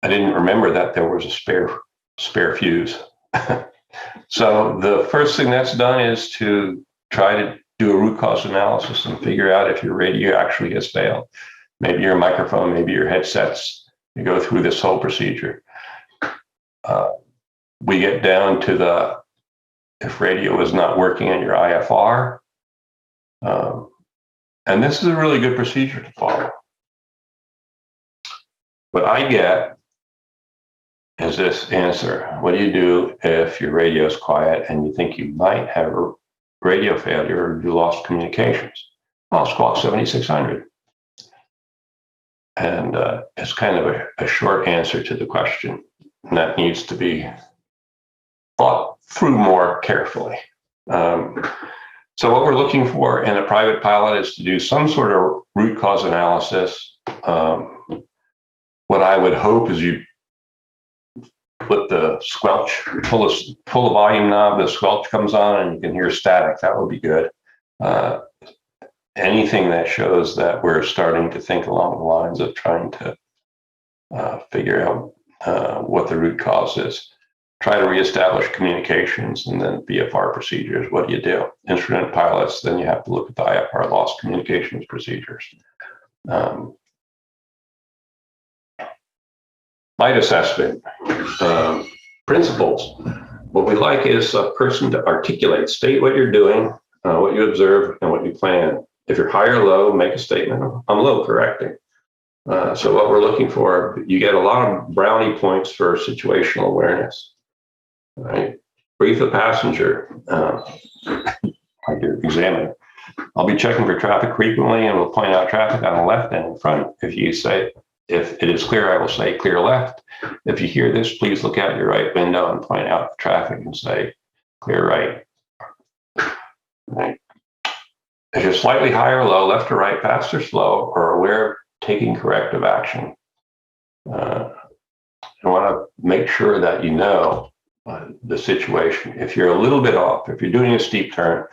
didn't remember that there was a spare fuse. So the first thing that's done is to try to do a root cause analysis and figure out if your radio actually has failed. Maybe your microphone, maybe your headsets. You go through this whole procedure. We get down to if radio is not working in your IFR. And this is a really good procedure to follow. What I get is this answer. What do you do if your radio is quiet and you think you might have a radio failure or you lost communications? Well, squawk 7600. And it's kind of a short answer to the question, and that needs to be thought through more carefully. So what we're looking for in a private pilot is to do some sort of root cause analysis. What I would hope is you put the squelch, pull the volume knob, the squelch comes on and you can hear static. That would be good. Anything that shows that we're starting to think along the lines of trying to figure out what the root cause is. Try to reestablish communications, and then VFR procedures. What do? Instrument pilots, then you have to look at the IFR loss communications procedures. Light assessment. Principles. What we like is a person to articulate, state what you're doing, what you observe, and what you plan. If you're high or low, make a statement. I'm low correcting. So what we're looking for, you get a lot of brownie points for situational awareness. Right? Brief the passenger, like your examiner. I'll be checking for traffic frequently and will point out traffic on the left and in front. If you say, if it is clear, I will say clear left. If you hear this, please look out your right window and point out the traffic and say clear right. Right. If you're slightly high or low, left or right, fast or slow, or aware of taking corrective action. I want to make sure that you know the situation. If you're a little bit off, if you're doing a steep turn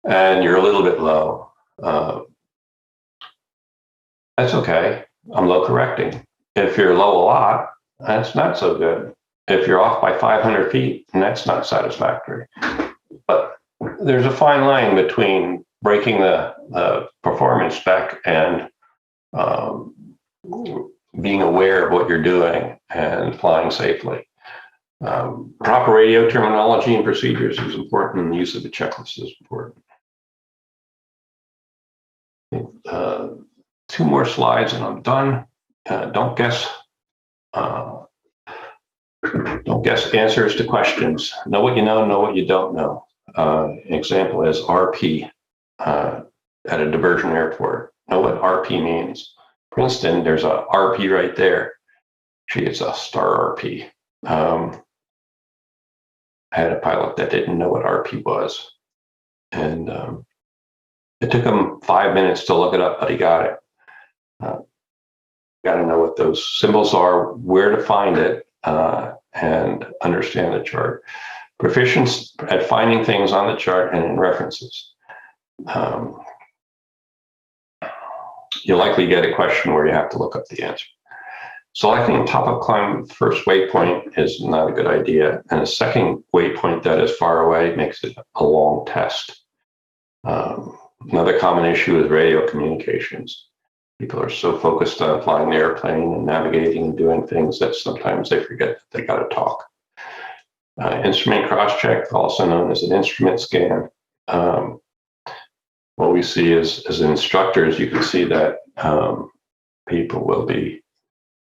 and you're a little bit low, that's okay. I'm low correcting. If you're low a lot, that's not so good. If you're off by 500 feet, and that's not satisfactory. But there's a fine line between breaking the performance spec and being aware of what you're doing and flying safely. Proper radio terminology and procedures is important, and the use of the checklist is important. Two more slides and I'm done. Don't guess answers to questions. Know what you know what you don't know. An example is RP at a diversion airport. Know what RP means. Princeton, there's a RP right there. Gee, it's a star RP. I had a pilot that didn't know what RP was. And it took him 5 minutes to look it up, but he got it. Got to know what those symbols are, where to find it, and understand the chart. Proficiency at finding things on the chart and in references. You'll likely get a question where you have to look up the answer. Selecting top of climb first waypoint is not a good idea, and a second waypoint that is far away makes it a long test. Another common issue is radio communications. People are so focused on flying the airplane and navigating and doing things that sometimes they forget that they got to talk. Instrument cross-check, also known as an instrument scan. What we see is, as instructors, you can see that people will be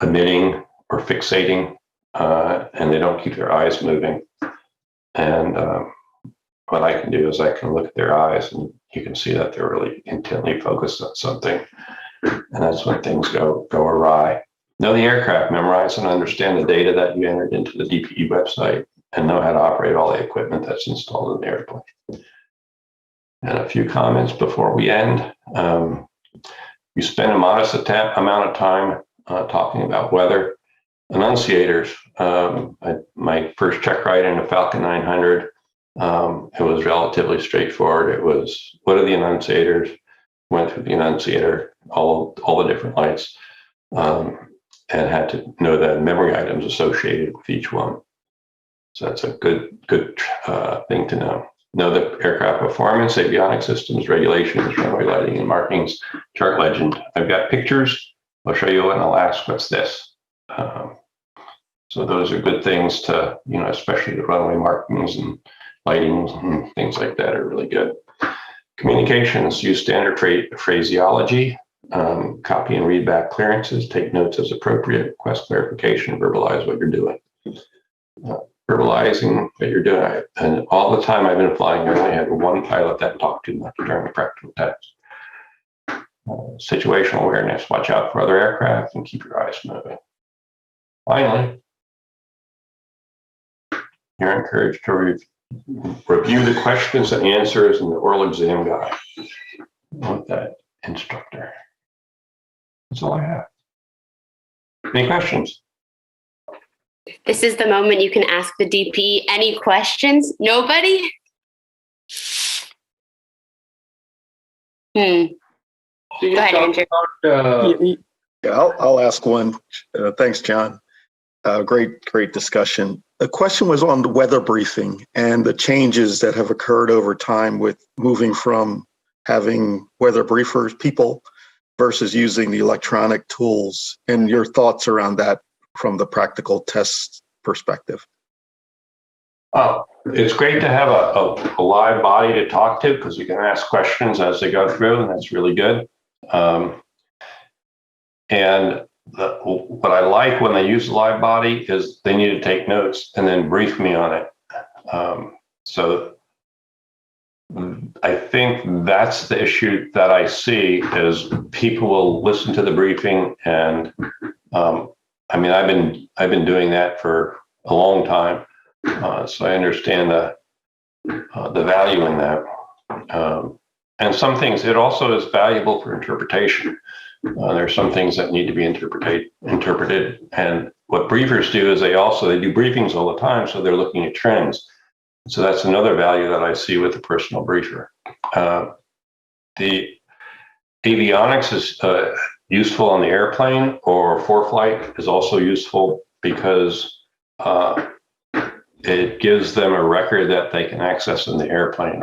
emitting or fixating, and they don't keep their eyes moving. And what I can do is I can look at their eyes, and you can see that they're really intently focused on something. And that's when things go awry. Know the aircraft, memorize and understand the data that you entered into the DPE website. and know how to operate all the equipment that's installed in the airplane. And a few comments before we end. You spend a modest amount of time talking about weather. Enunciators. My first check ride in a Falcon 900, it was relatively straightforward. It was, what are the enunciators? Went through the enunciator, all the different lights, and had to know the memory items associated with each one. So that's a good thing to know. Know the aircraft performance, avionics systems, regulations, runway lighting and markings, chart legend. I've got pictures. I'll show you and I'll ask, what's this? So those are good things to, especially the runway markings and lightings and things like that are really good. Communications, use standard phraseology, copy and read back clearances, take notes as appropriate, request clarification, verbalize what you're doing. Verbalizing what you're doing. And all the time I've been flying, I only had one pilot that talked too much during the practical test. Situational awareness, watch out for other aircraft and keep your eyes moving. Finally, you're encouraged to review the questions and answers in the oral exam guide with that instructor. That's all I have. Any questions? This is the moment you can ask the DP any questions. Nobody? Go ahead, Andrew. I'll ask one. Thanks, John. Great discussion. The question was on the weather briefing and the changes that have occurred over time with moving from having weather briefers, people, versus using the electronic tools, and your thoughts around that from the practical test perspective. It's great to have a live body to talk to, because you can ask questions as they go through, and that's really good. What I like when they use the live body is they need to take notes and then brief me on it. So I think that's the issue that I see, is people will listen to the briefing, and I've been doing that for a long time, so I understand the value in that. And some things, it also is valuable for interpretation. There's some things that need to be interpreted, and what briefers do is they do briefings all the time, so they're looking at trends. So that's another value that I see with the personal briefer. The avionics is useful on the airplane, or for flight is also useful because it gives them a record that they can access in the airplane,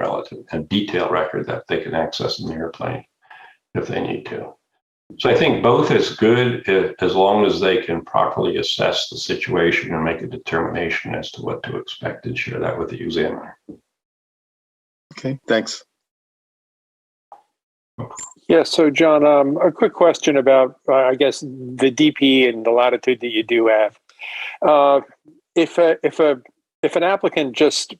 a detailed record that they can access in the airplane if they need to. So I think both is good as long as they can properly assess the situation and make a determination as to what to expect and share that with the examiner. Okay, thanks. Yeah, so John, a quick question about, I guess, the DPE and the latitude that you do have. If an applicant just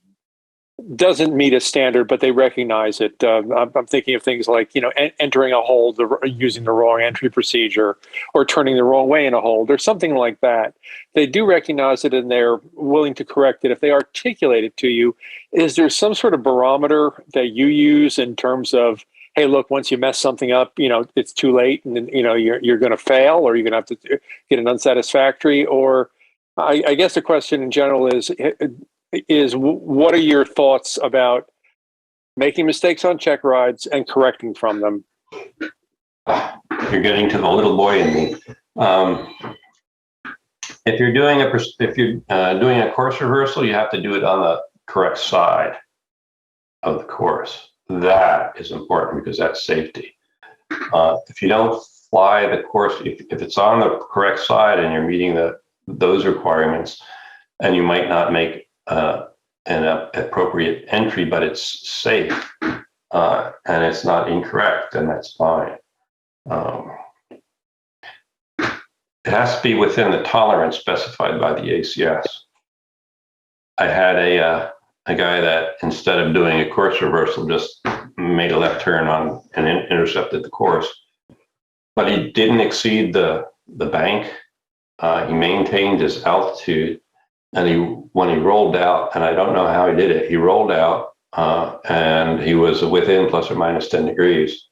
doesn't meet a standard, but they recognize it, I'm thinking of things like, entering a hold, using the wrong entry procedure, or turning the wrong way in a hold, or something like that. They do recognize it and they're willing to correct it. If they articulate it to you, is there some sort of barometer that you use in terms of, hey, look, once you mess something up, it's too late, and then, you're going to fail, or you're going to have to get an unsatisfactory? Or I guess the question in general is what are your thoughts about making mistakes on check rides and correcting from them? You're getting to the little boy in me. If you're doing a course reversal, you have to do it on the correct side of the course. That is important because that's safety. If you don't fly the course, if it's on the correct side and you're meeting those requirements, and you might not make an appropriate entry, but it's safe and it's not incorrect, then that's fine. It has to be within the tolerance specified by the ACS. I had a guy that, instead of doing a course reversal, just made a left turn on and intercepted the course, but he didn't exceed the bank. He maintained his altitude, And when he rolled out, and I don't know how he did it, he rolled out and he was within plus or minus 10 degrees.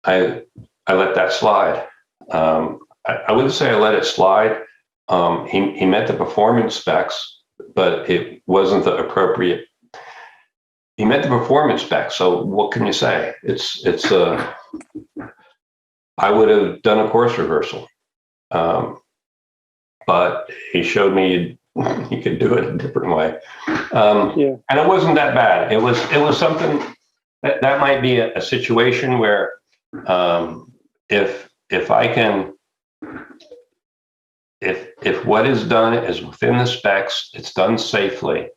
I let that slide. I wouldn't say I let it slide. He met the performance specs, but it wasn't the appropriate. He met the performance specs. So what can you say? I would have done a course reversal. But he showed me he could do it a different way. And it wasn't that bad. It was something that might be a situation where if I can, if what is done is within the specs, it's done safely,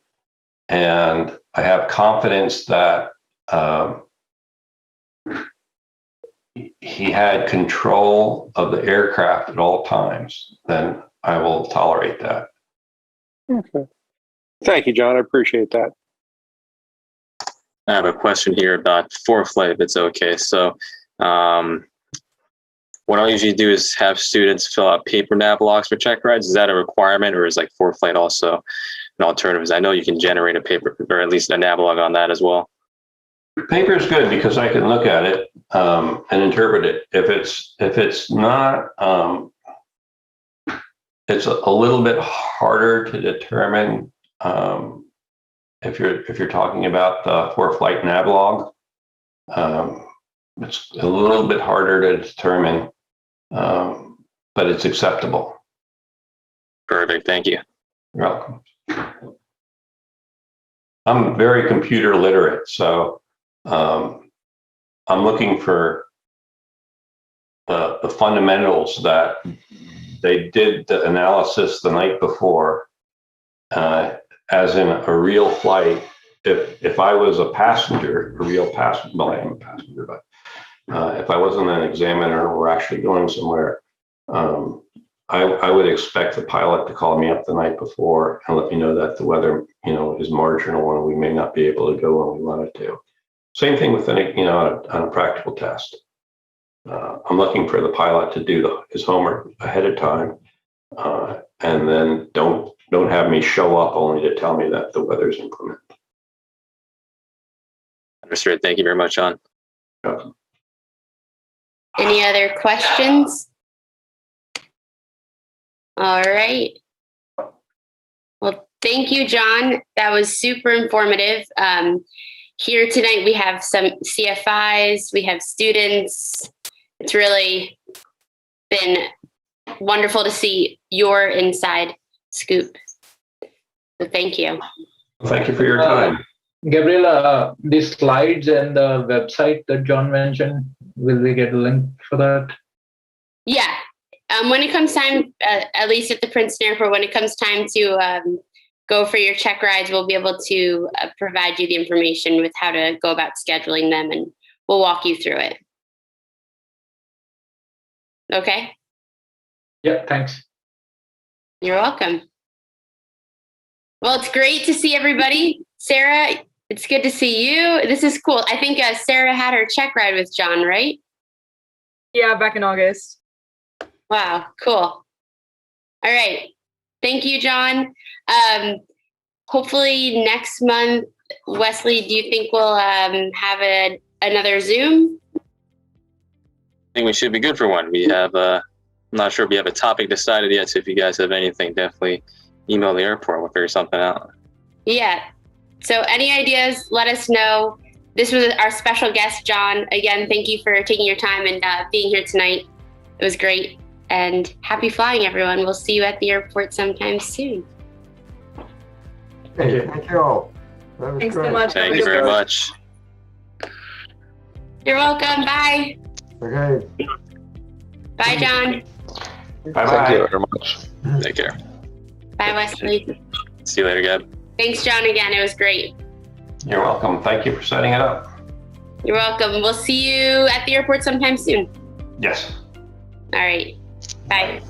and I have confidence that he had control of the aircraft at all times, then I will tolerate that. Okay. Thank you, John. I appreciate that. I have a question here about ForeFlight, if it's okay. So what I usually do is have students fill out paper nav logs for check rides. Is that a requirement, or is like ForeFlight also an alternative? I know you can generate a paper, or at least a nav log on that as well. Paper is good because I can look at it and interpret it. If it's not, it's a little bit harder to determine if you're talking about the ForeFlight nav log. It's a little bit harder to determine, but it's acceptable. Perfect. Thank you. You're welcome. I'm very computer literate, so I'm looking for the fundamentals that they did the analysis the night before, as in a real flight. If I was a passenger, a real passenger, well, I am a passenger, but if I wasn't an examiner or actually going somewhere, I would expect the pilot to call me up the night before and let me know that the weather, is marginal and we may not be able to go when we wanted to. Same thing with on a practical test. I'm looking for the pilot to do his homework ahead of time, and then don't have me show up only to tell me that the weather's inclement. Understood. Thank you very much, John. Yeah. Any other questions? All right. Well, thank you, John. That was super informative. Here tonight, we have some CFIs, we have students. It's really been wonderful to see your inside scoop. So thank you. Thank you for your time. Gabriela, the slides and the website that John mentioned, will we get a link for that? Yeah. When it comes time, at least at the Princeton Airport, when it comes time to go for your check rides, we'll be able to provide you the information with how to go about scheduling them, and we'll walk you through it. Okay? Yeah, thanks. You're welcome. Well, it's great to see everybody. Sarah, it's good to see you. This is cool. I think Sarah had her check ride with John, right? Yeah, back in August. Wow, cool. All right. Thank you, John. Hopefully next month, Wesley, do you think we'll have another Zoom? I think we should be good for one. We have, I'm not sure if we have a topic decided yet, so if you guys have anything, definitely email the airport. We'll figure something out. Yeah. So any ideas, let us know. This was our special guest, John. Again, thank you for taking your time and being here tonight. It was great. And happy flying, everyone. We'll see you at the airport sometime soon. Thank you all. That was Thanks great. so much. Thank you very much. You're welcome. Bye. Okay. Bye, John. Bye-bye. Thank you very much. Take care. Bye, Wesley. See you later, Gab. Thanks, John, again. It was great. You're welcome. Thank you for setting it up. You're welcome. We'll see you at the airport sometime soon. Yes. All right. Bye.